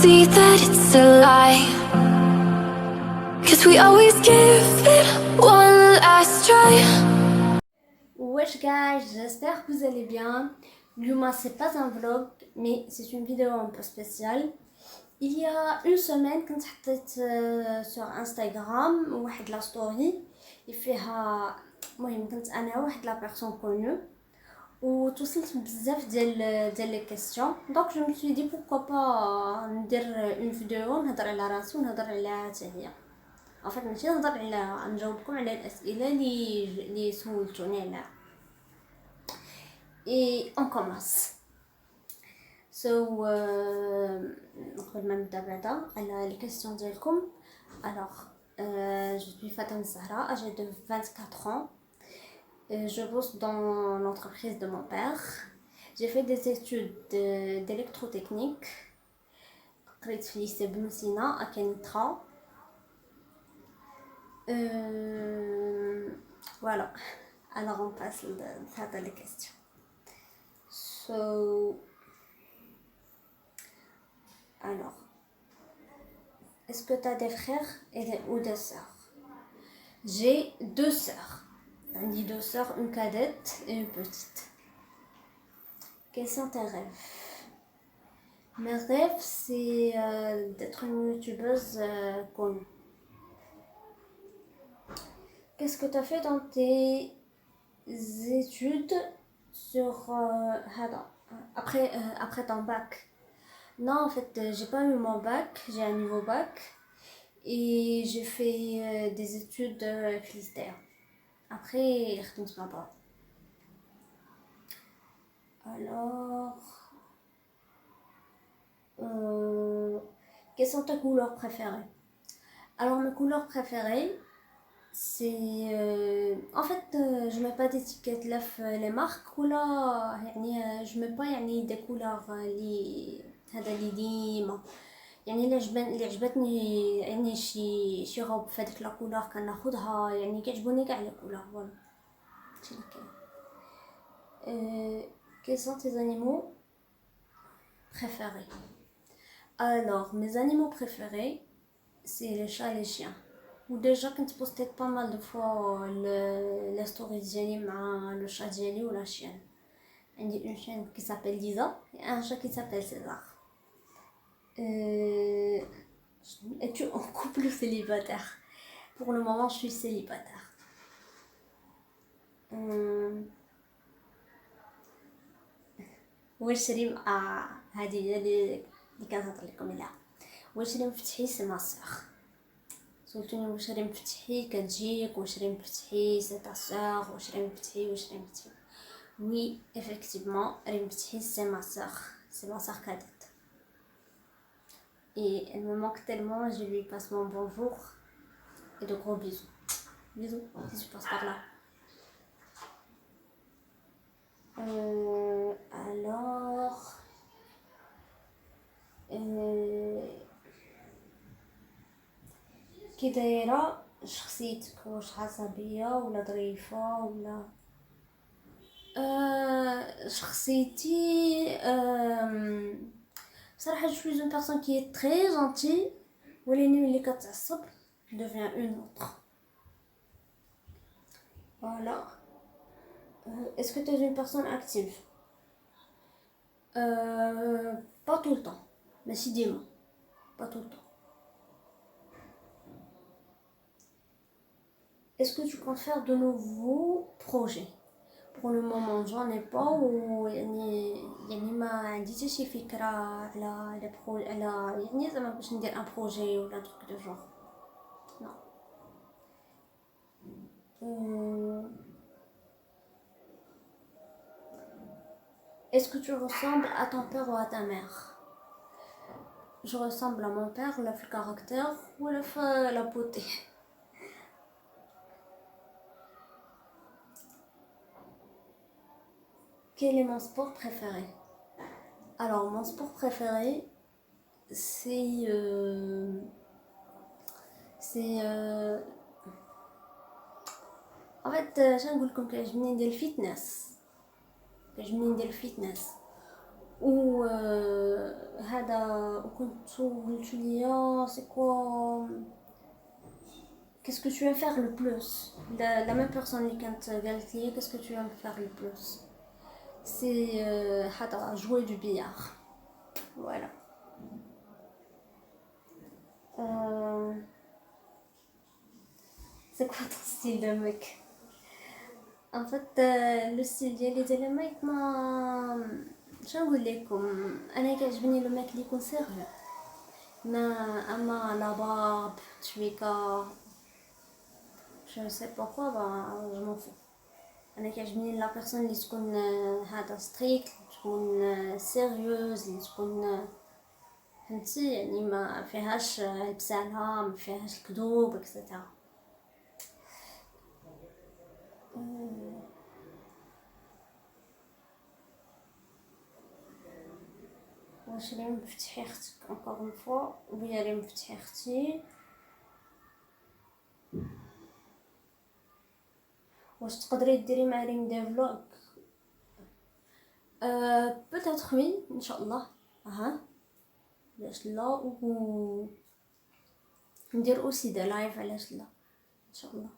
see that it's a lie, 'cause we always give it one last try. Wesh guys, j'espère que vous allez bien. Luma, c'est pas un vlog, mais c'est une vidéo un peu spéciale. Il y a une semaine, quand j'étais sur Instagram, واحد la story, il فيها المهم كنت انا واحد la personne connue وتوصلت بزاف ديال لي كيسيون. دونك جو مي دي pourquoi pas ندير une vidéo نهضر على راسي ونهضر على حتى هي. en fait ماشي نهضر على نجاوبكم على الاسئله اللي سولتوني عليها. Et on commence. قبل ما نبدا بعدا على les questions ديالكم. Alors, je suis Fatima Zahra, âgée de 24 ans. Je bosse dans l'entreprise de mon père. J'ai fait des études d'électrotechnique. قريت في lycée بن سينا à Kenitra. Voilà. Alors on passe à les questions. Alors, est-ce que tu as des frères ou des sœurs? J'ai deux sœurs. On dit deux sœurs, une cadette et une petite. Quels sont tes rêves? Mes rêves, c'est d'être une youtubeuse connue. Qu'est-ce que tu as fait dans tes études sur après ton bac? Non, en fait, j'ai pas eu mon bac, j'ai un niveau bac et j'ai fait des études philistères. Après, je ne sais pas. Alors, quelles sont tes couleurs préférées? Alors, mes couleurs préférées, c'est en fait je mets pas d'étiquette là les marques ولا يعني je mets pas يعني des couleurs اللي هذا اللي ديما يعني اللي عجبتني يعني شي غوب في هذيك لا كولور كناخذها يعني كيعجبوني كاع لي كولور فوالا هادشي اللي كاين. Quels sont tes animaux préférés? Alors mes animaux préférés c'est les chats et les chiens. وديجا كنت بوستيت pas mal de fois les stories ديالي مع le chat ديالي ولا chien. عندي une chienne qui s'appelle Lisa et un chat qui s'appelle César. Es-tu en couple ou célibataire? Pour le moment je suis célibataire. واش ريم هذه هي اللي كنهضر لكم عليها. واش ريم فتحي سي ما سور. سولتوني واش ريم فتحي كتجيك، واش ريم فتحي سي تا سور، واش ريم فتحي. Oui, effectivement, Rim Ftih c'est ma soeur cadette. Et elle me manque tellement, je lui passe mon bonjour et de gros bisous. Bisous, si tu passes par là. Alors... كي دايره شخصيتك؟ واش عصبيه ولا ظريفه ولا شخصيتي بصراحه je suis une personne qui est très gentille ولكن ملي كتعصب je deviens une autre. Voilà. Est-ce que tu es une personne active? Pas tout le temps, mais si dis-moi, pas tout le temps. Est-ce que tu comptes faire de nouveaux projets? Pour le moment j'en ai pas يعني ما عنديش شي فكرة على لي على يعني زعما باش ندير ان بروجي ولا truc de genre. Non. Est-ce que tu ressembles à ton père ou à ta mère? Je ressemble à mon père le caractère ou la beauté. Quel est mon sport préféré? Alors mon sport préféré c'est en fait شنو نقول لكم، كيعجبني ندير الفيتنس. كيعجبني ندير الفيتنس و هذا وكنت قلت ليا سي كوا qu'est-ce que tu aimes faire le plus. La même personne اللي كانت قالت لي qu'est-ce que tu aimes faire le plus, c'est هذا jouer du billard. Voilà. C'est quoi ton style de mec? En fait le style ديالي le mec ما شنو نقول لكم, انا كيعجبني لو ميك اللي يكون سيريو, ما اما لا باب تشويكا je sais pas quoi, je m'en fous. انا كيعجبني لا بيرسون اللي تكون هذا ستريكت, تكون سيريوز, اللي تكون فهمتي يعني ما فيهاش البسالة, ما فيهاش الكذوب اكسيتيرا. واش لي مفتحي اختك encore une fois ويا لي مفتحي اختي, واش تقدري ديري مع ريم دي فلوغ؟ peut-être oui ان شاء الله. علاش لا, و ندير اوسي دي لايف, علاش لا ان شاء الله.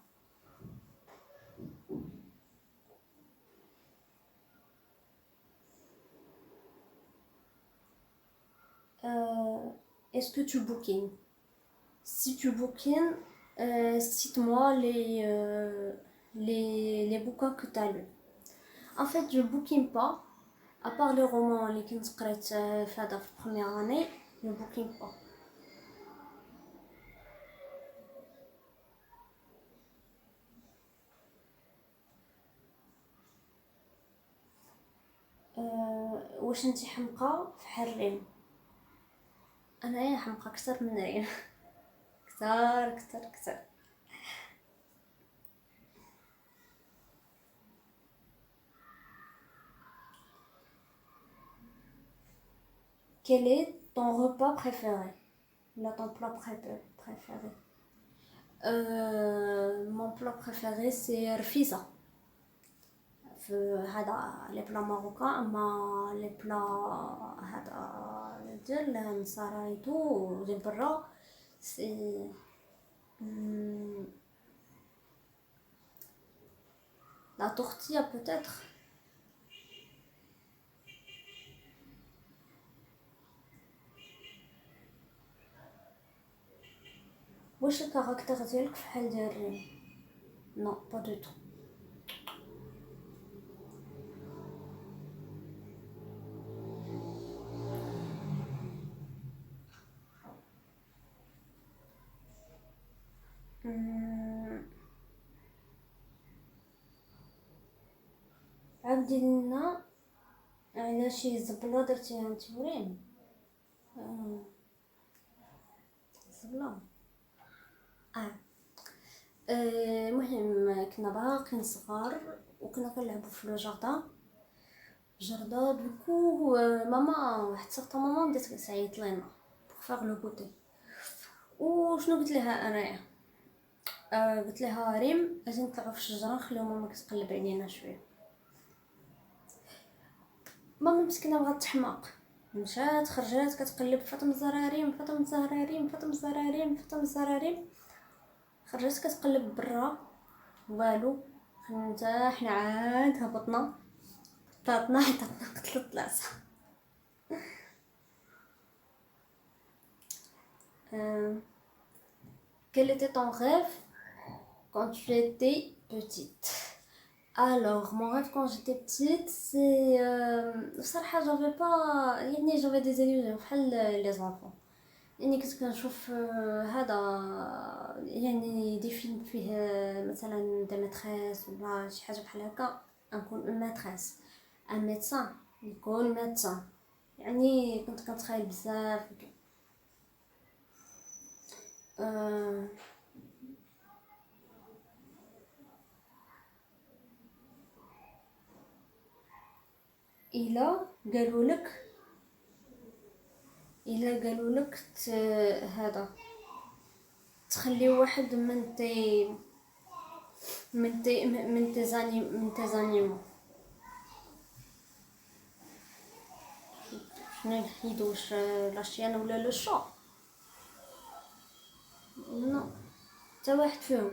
Est-ce que tu bookines? Si tu bookines, cite-moi les bouquins que tu as lus. En fait, je bookine pas, à part les romans اللي كنت قريت في هذا في première année, je bookine pas. واش انتي حمقى فحال ريم؟ انايا حمقى اكثر من ريم. كثر. Quel est ton repas préféré? Là, ton plat préféré. Mon plat préféré c'est rfisa. هذا لي بلا ماروكان, اما لي بلا هذا ديال النصرايتو ديال برا سي لا تورتيا peut-être. واش الكاركتر ديالك فحال ديال ريم؟ نو با دو تو. عاودي لنا على شي زبله درتيها انت وريم. زبله المهم كنا باقيين صغار وكنا كنلعبوا في لو جاردان دوكو ماما واحد سيغتان ماما بدات كتعيط لينا بوغ فاغ لو غوتي. وشنو قلت لها انايا؟ قلت لها ريم اجي نطلعوا في الشجره نخليو ماما كتقلب علينا شويه. ماما مسكينه بغات تحماق, مشات خرجات كتقلب فاطمه الزراريم فاطمه الزراريم فاطمه الزراريم فاطمه الزراريم, خرجت كتقلب برا والو. حنا عاد هبطنا طاطنا عيطتنا قتلت العصا. Quel était ton rêve quand tu étais petite? Alors, mon rêve quand j'étais petite, c'est... بصراحة j'avais des illusions بحال les enfants. يعني كنت كنشوف هذا يعني دي فيلم فيه مثلا دي ماتريس ولا شي حاجة بحال هكا, نكون اون ماتريس, ان ميدسان يكون ميدسان, يعني كنت كنتخيل بزاف. الا قالوا لك هذا تخلي واحد من تي زانيمو شنو نحيدو واش لاشيان ولا لو شا؟ نو حتى واحد فيهم.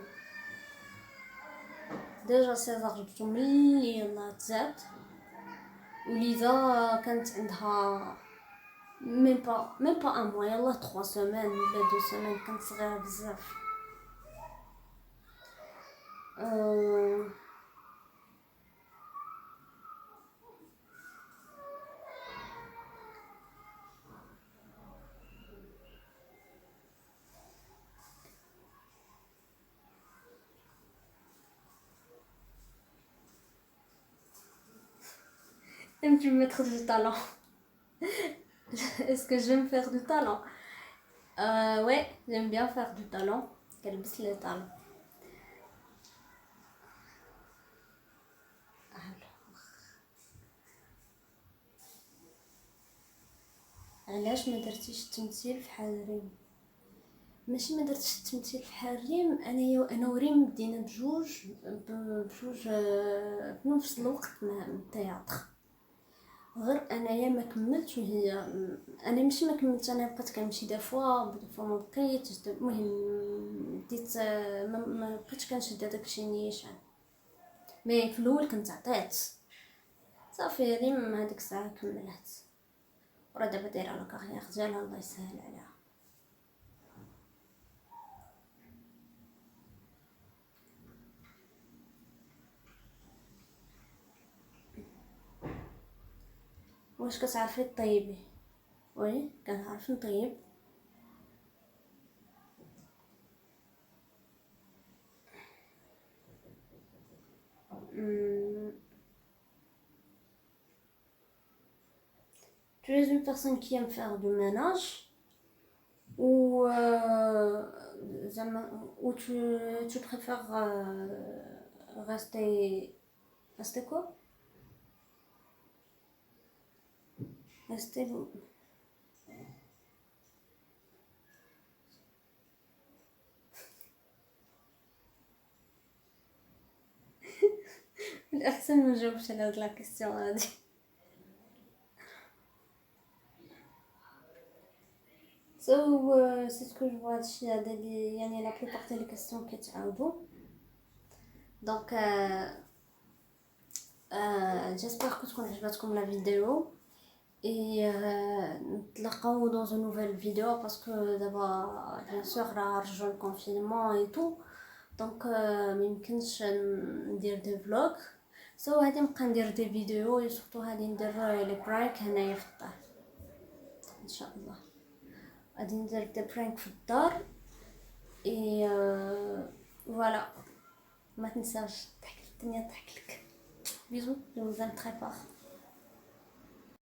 ديجا سيزار جبتو ملي يلاه تزاد، وليزا كانت عندها ميم با ان موا، يلاه 3 سيمين ولا 2 سيمين، كانت صغيره بزاف. Aimes-tu me mettre du talent? Est-ce que j'aime faire du talent? Ouais, j'aime bien faire du talent. كلبس لي talent. علاش ما درتيش التمثيل في حال ريم؟ ماشي ما درتش التمثيل في حال ريم، انا وريم بدينا بجوج في نفس الوقت مع التياتر، غير انايا ما كملتش وهي انا ماشي ما كملتش، انا بقيت كنمشي دي فوا ما بقيتش. المهم بديت ما بقيتش كنشد هذاك الشيء نيشان، مي في الاول كنت عطيت صافي. ريم هذيك الساعه كملت، وراه دابا دايره لا كارير ديالها، الله يسهل عليها. واش كتعرفي طيبي؟ وي كنعرف نطيب. Tu es une personne qui aime faire du ménage ou ou tu préfères rester quoi? Rester الأحسن ما نجاوبش على هاد لا كيسيون هادي. سي سكو جو فوا هادشي هذا اللي يعني لا بلوبار تاع لي كيسيون كيتعاودو. دونك جيسبر كو تكون عجبتكم لا فيديو، اي نتلاقاو dans une nouvelle vidéo باسكو دابا بيان سور راه رجعوا الكونفينمون اي تو، دونك ميمكنش ندير دي فلوغ. هادي نبقى ندير دي فيديو، سورتو هادي ندير لي برانك هنايا في الدار ان شاء الله. غادي ندير دي برانك في الدار اي فوالا. ما تنساش تحكي الدنيا تضحك لك. بيزو، جو vous aime très fort.